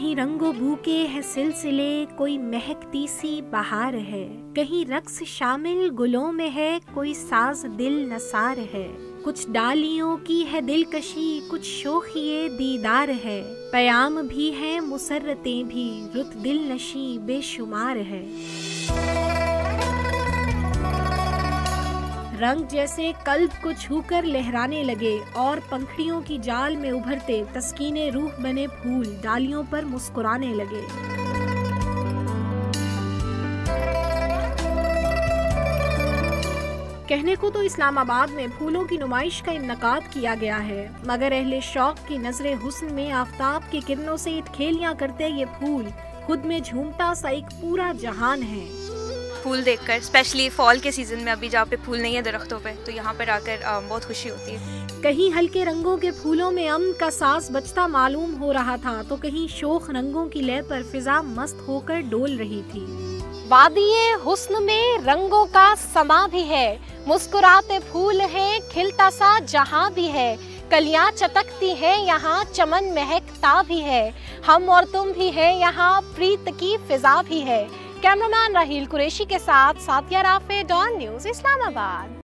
कहीं रंगो बू के है सिलसिले, कोई महकती सी बहार है, कहीं रक्स शामिल गुलों में है, कोई साज दिल नसार है। कुछ डालियों की है दिलकशी, कुछ शोखिए दीदार है, पयाम भी है मुसर्रतें भी, रुत दिल नशी बेशुमार है। रंग जैसे कल्ब को छूकर लहराने लगे और पंखड़ियों की जाल में उभरते तस्कीने रूह बने फूल डालियों पर मुस्कुराने लगे। कहने को तो इस्लामाबाद में फूलों की नुमाइश का इन्नकाद किया गया है, मगर अहले शौक की नजरे हुस्न में आफताब की किरणों से इत्खेलियां करते ये फूल खुद में झूमता सा एक पूरा जहान है। फूल देखकर, स्पेशली फॉल के सीजन में, अभी जहाँ पे फूल नहीं है दरख्तों पे, तो यहाँ पर आकर बहुत खुशी होती है। कहीं हल्के रंगों के फूलों में अमन का साज बजता मालूम हो रहा था, तो कहीं शोख रंगों की लय पर फिजा मस्त होकर डोल रही थी। वादिये हुस्न में रंगों का समा भी है, मुस्कुराते फूल हैं, खिलता सा जहां भी है, कलियां चटकती हैं यहाँ, चमन महकता भी है, हम और तुम भी है यहाँ, प्रीत की फिजा भी है। कैमरामैन राहील कुरैशी के साथ साथिया राफे, डॉन न्यूज़ इस्लामाबाद।